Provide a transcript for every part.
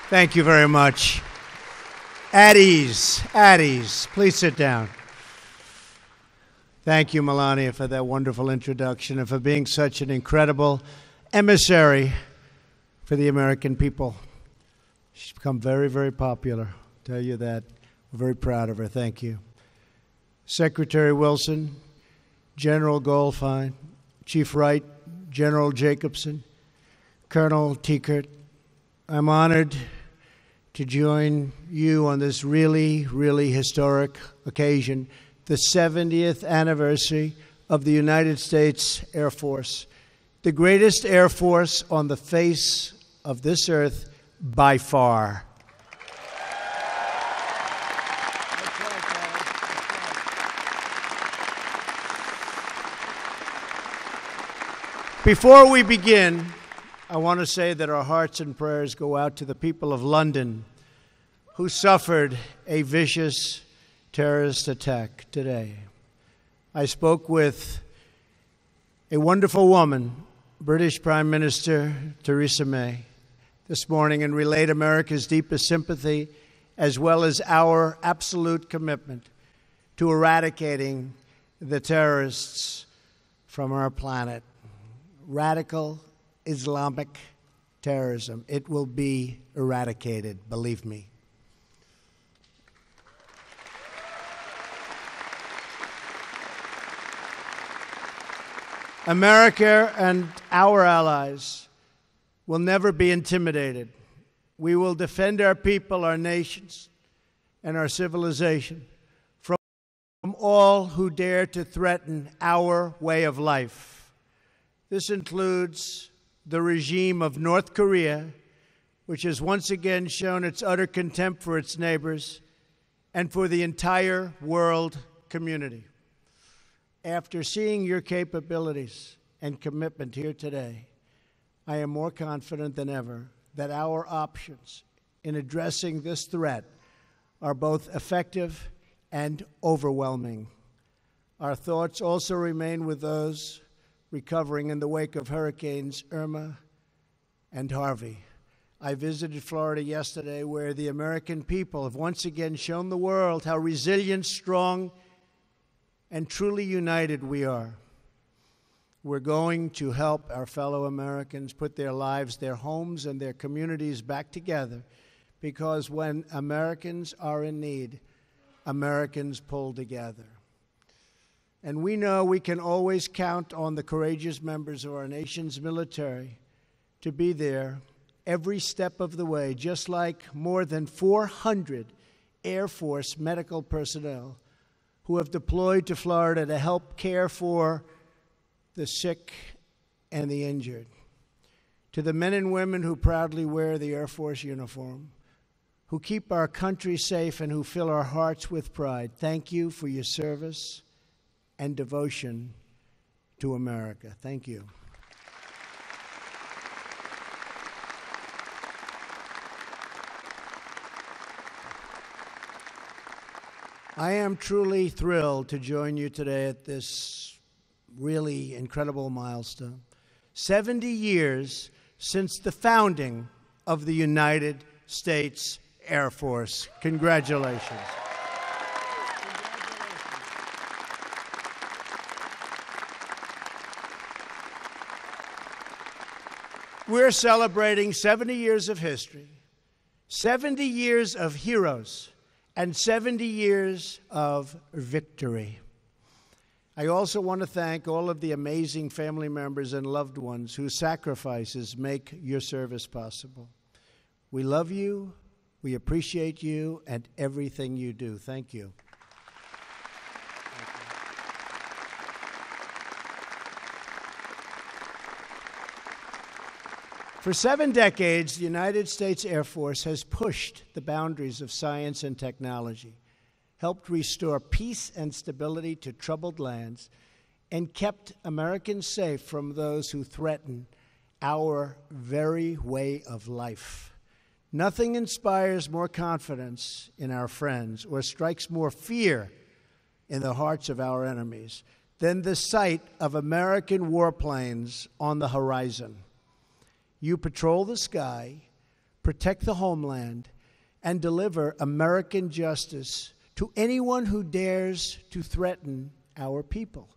Thank you very much. At ease, please sit down. Thank you, Melania, for that wonderful introduction and for being such an incredible emissary for the American people. She's become very, very popular. I'll tell you that. We're very proud of her. Thank you. Secretary Wilson, General Goldfein, Chief Wright, General Jacobson, Colonel Tiekert, I'm honored to join you on this really, really historic occasion, the 70th anniversary of the United States Air Force, the greatest Air Force on the face of this earth by far. Before we begin, I want to say that our hearts and prayers go out to the people of London who suffered a vicious terrorist attack today. I spoke with a wonderful woman, British Prime Minister Theresa May, this morning and relayed America's deepest sympathy as well as our absolute commitment to eradicating the terrorists from our planet. Radical Islamic terrorism. It will be eradicated, believe me. America and our allies will never be intimidated. We will defend our people, our nations, and our civilization from all who dare to threaten our way of life. This includes the regime of North Korea, which has once again shown its utter contempt for its neighbors and for the entire world community. After seeing your capabilities and commitment here today, I am more confident than ever that our options in addressing this threat are both effective and overwhelming. Our thoughts also remain with those recovering in the wake of Hurricanes Irma and Harvey. I visited Florida yesterday, where the American people have once again shown the world how resilient, strong, and truly united we are. We're going to help our fellow Americans put their lives, their homes, and their communities back together, because when Americans are in need, Americans pull together. And we know we can always count on the courageous members of our nation's military to be there every step of the way, just like more than 400 Air Force medical personnel who have deployed to Florida to help care for the sick and the injured. To the men and women who proudly wear the Air Force uniform, who keep our country safe and who fill our hearts with pride, thank you for your service and devotion to America. Thank you. I am truly thrilled to join you today at this really incredible milestone. 70 years since the founding of the United States Air Force. Congratulations. We're celebrating 70 years of history, 70 years of heroes, and 70 years of victory. I also want to thank all of the amazing family members and loved ones whose sacrifices make your service possible. We love you, we appreciate you, and everything you do. Thank you. For 7 decades, the United States Air Force has pushed the boundaries of science and technology, helped restore peace and stability to troubled lands, and kept Americans safe from those who threaten our very way of life. Nothing inspires more confidence in our friends or strikes more fear in the hearts of our enemies than the sight of American warplanes on the horizon. You patrol the sky, protect the homeland, and deliver American justice to anyone who dares to threaten our people.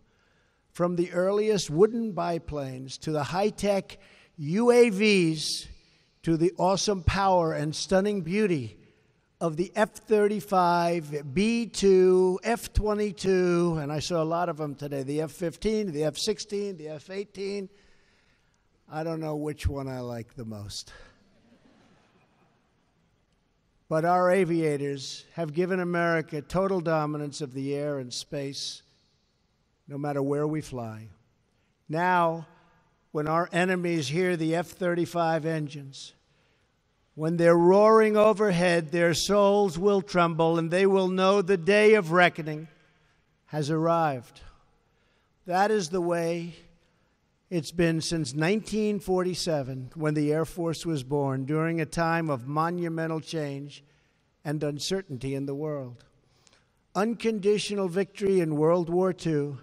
From the earliest wooden biplanes to the high-tech UAVs to the awesome power and stunning beauty of the F-35, B-2, F-22, and I saw a lot of them today, the F-15, the F-16, the F-18. I don't know which one I like the most. But our aviators have given America total dominance of the air and space, no matter where we fly. Now, when our enemies hear the F-35 engines, when they're roaring overhead, their souls will tremble, and they will know the day of reckoning has arrived. That is the way it's been since 1947, when the Air Force was born, during a time of monumental change and uncertainty in the world. Unconditional victory in World War II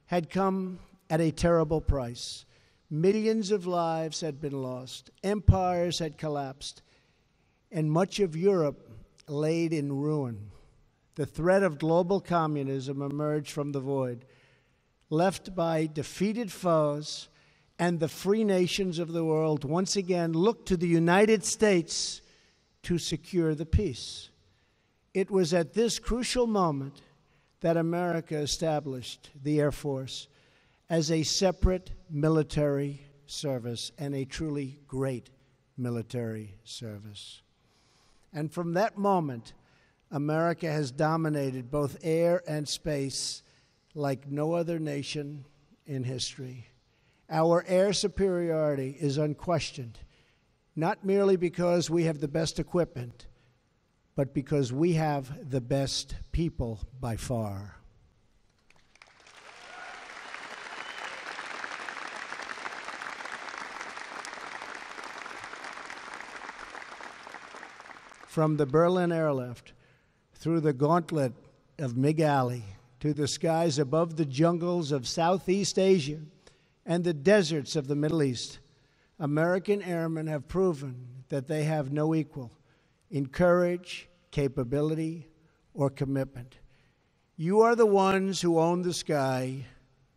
had come at a terrible price. Millions of lives had been lost, empires had collapsed, and much of Europe laid in ruin. The threat of global communism emerged from the void, left by defeated foes, and the free nations of the world once again looked to the United States to secure the peace. It was at this crucial moment that America established the Air Force as a separate military service, and a truly great military service. And from that moment, America has dominated both air and space like no other nation in history. Our air superiority is unquestioned, not merely because we have the best equipment, but because we have the best people by far. From the Berlin airlift, through the gauntlet of MiG Alley, to the skies above the jungles of Southeast Asia and the deserts of the Middle East, American airmen have proven that they have no equal in courage, capability, or commitment. You are the ones who own the sky.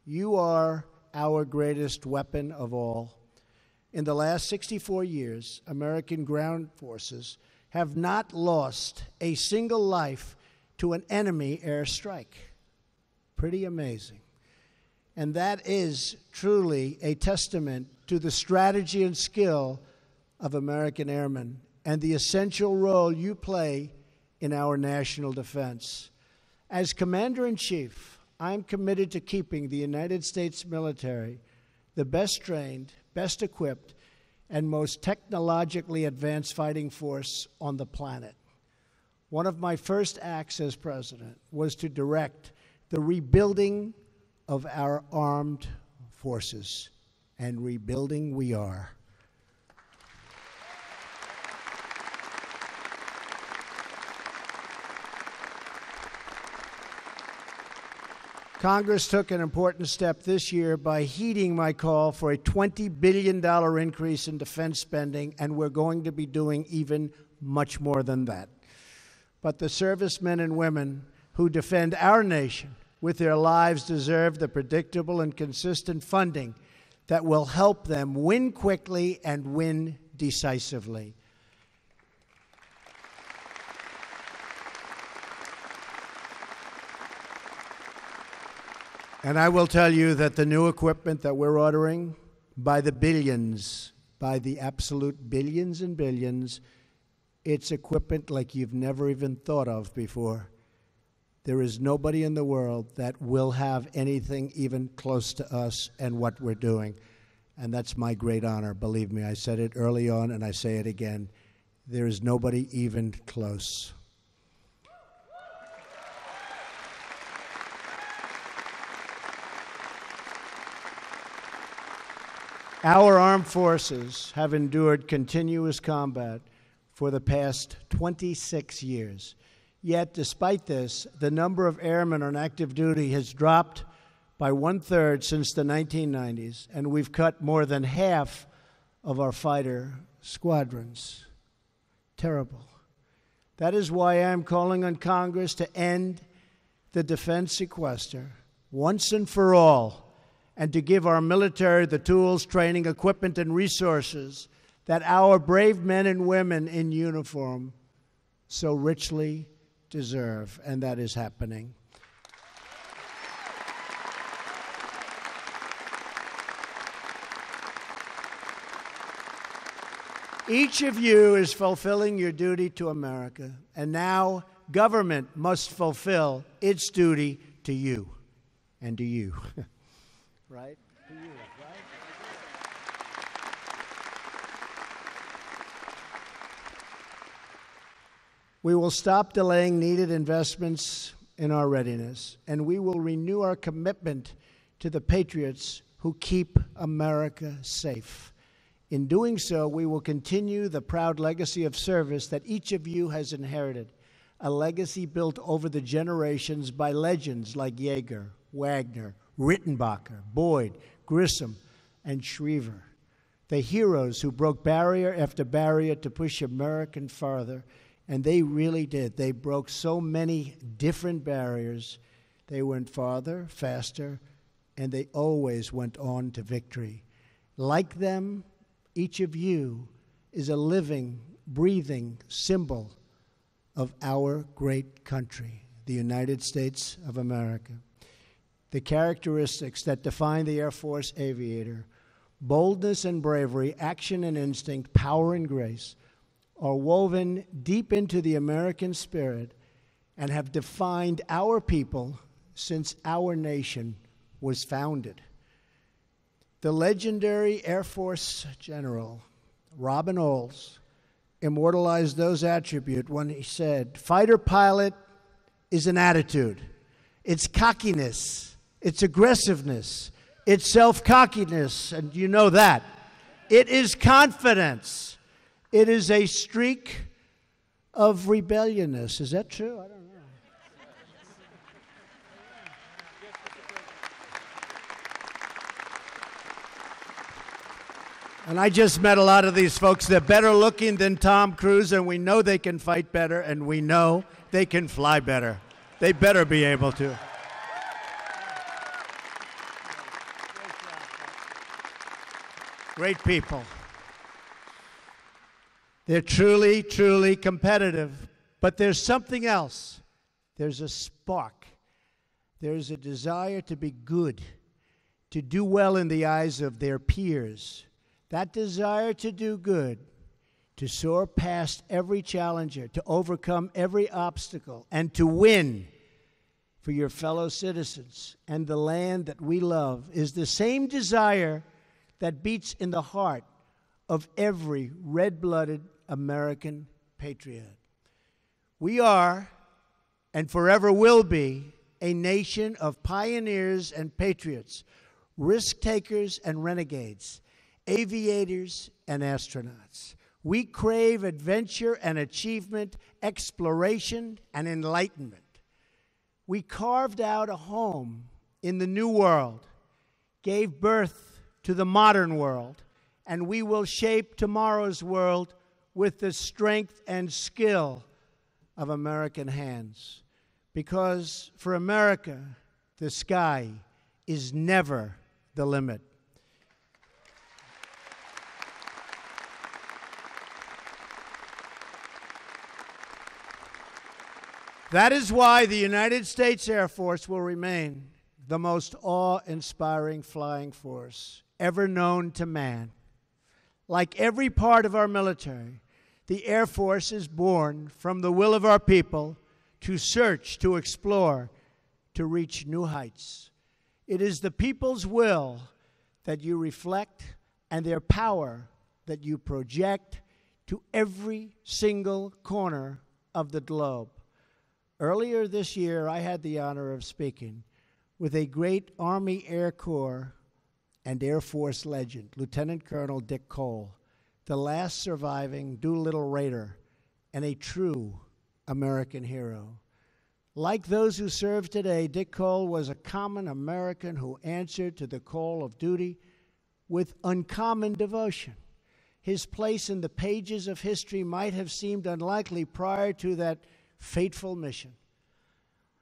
You are our greatest weapon of all. In the last 64 years, American ground forces have not lost a single life to an enemy airstrike. Pretty amazing. And that is truly a testament to the strategy and skill of American airmen and the essential role you play in our national defense. As Commander-in-Chief, I'm committed to keeping the United States military the best trained, best equipped, and most technologically advanced fighting force on the planet. One of my first acts as president was to direct the rebuilding of our armed forces, and rebuilding we are. Congress took an important step this year by heeding my call for a $20 billion increase in defense spending, and we're going to be doing even much more than that. But the servicemen and women who defend our nation with their lives deserve the predictable and consistent funding that will help them win quickly and win decisively. And I will tell you that the new equipment that we're ordering, by the billions, by the absolute billions and billions, it's equipment like you've never even thought of before. There is nobody in the world that will have anything even close to us and what we're doing. And that's my great honor. Believe me, I said it early on and I say it again. There is nobody even close. Our armed forces have endured continuous combat for the past 26 years. Yet, despite this, the number of airmen on active duty has dropped by 1/3 since the 1990s, and we've cut more than half of our fighter squadrons. terrible. That is why I am calling on Congress to end the defense sequester once and for all, and to give our military the tools, training, equipment, and resources that our brave men and women in uniform so richly deserve. And that is happening. Each of you is fulfilling your duty to America, and now government must fulfill its duty to you and to you. Right? To you, right? We will stop delaying needed investments in our readiness, and we will renew our commitment to the patriots who keep America safe. In doing so, we will continue the proud legacy of service that each of you has inherited, a legacy built over the generations by legends like Yeager, Wagner, Rittenbacher, Boyd, Grissom, and Schriever, the heroes who broke barrier after barrier to push America farther, and they really did. They broke so many different barriers. They went farther, faster, and they always went on to victory. Like them, each of you is a living, breathing symbol of our great country, the United States of America. The characteristics that define the Air Force aviator, boldness and bravery, action and instinct, power and grace, are woven deep into the American spirit and have defined our people since our nation was founded. The legendary Air Force General Robin Olds immortalized those attributes when he said, "Fighter pilot is an attitude. It's cockiness. It's aggressiveness. It's self-cockiness," and you know that. It is confidence. It is a streak of rebelliousness. Is that true? I don't know. And I just met a lot of these folks. They're better looking than Tom Cruise, and we know they can fight better, and we know they can fly better. They better be able to. Great people. They're truly, truly competitive. But there's something else. There's a spark. There's a desire to be good, to do well in the eyes of their peers. That desire to do good, to soar past every challenger, to overcome every obstacle, and to win for your fellow citizens and the land that we love is the same desire that beats in the heart of every red-blooded American patriot. We are, and forever will be, a nation of pioneers and patriots, risk-takers and renegades, aviators and astronauts. We crave adventure and achievement, exploration and enlightenment. We carved out a home in the new world, gave birth to the modern world, and we will shape tomorrow's world with the strength and skill of American hands. Because for America, the sky is never the limit. That is why the United States Air Force will remain the most awe-inspiring flying force ever known to man. Like every part of our military, the Air Force is born from the will of our people to search, to explore, to reach new heights. It is the people's will that you reflect and their power that you project to every single corner of the globe. Earlier this year, I had the honor of speaking with a great Army Air Corps and Air Force legend, Lieutenant Colonel Dick Cole, the last surviving Doolittle Raider and a true American hero. Like those who serve today, Dick Cole was a common American who answered to the call of duty with uncommon devotion. his place in the pages of history might have seemed unlikely prior to that fateful mission.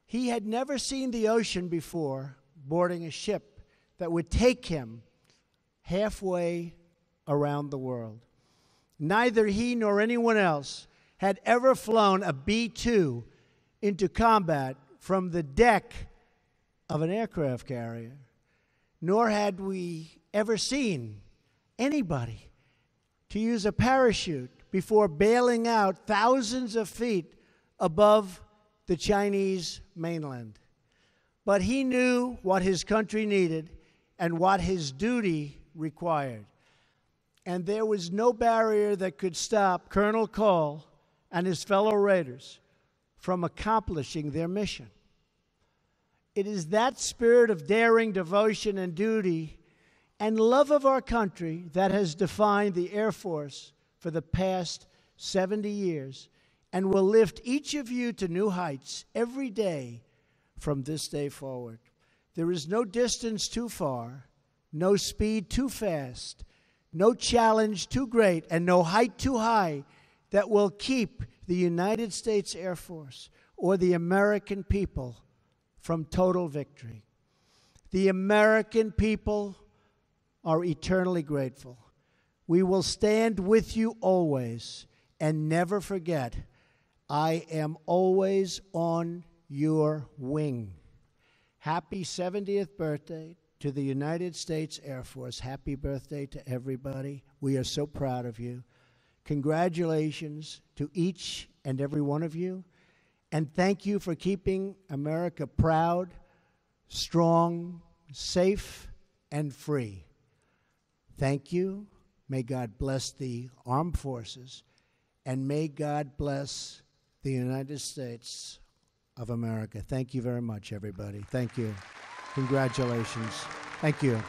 He had never seen the ocean before, boarding a ship that would take him halfway around the world. Neither he nor anyone else had ever flown a B-2 into combat from the deck of an aircraft carrier, nor had we ever seen anybody to use a parachute before bailing out thousands of feet above the Chinese mainland. But he knew what his country needed and what his duty required. And there was no barrier that could stop Colonel Cole and his fellow Raiders from accomplishing their mission. It is that spirit of daring, devotion, and duty and love of our country that has defined the Air Force for the past 70 years and will lift each of you to new heights every day from this day forward. There is no distance too far, no speed too fast, no challenge too great, and no height too high that will keep the United States Air Force or the American people from total victory. The American people are eternally grateful. We will stand with you always and never forget, I am always on your wing. Happy 70th birthday to the United States Air Force. Happy birthday to everybody. We are so proud of you. Congratulations to each and every one of you. And thank you for keeping America proud, strong, safe, and free. Thank you. May God bless the armed forces, and may God bless the United States of America. Thank you very much, everybody. Thank you. Congratulations. Thank you.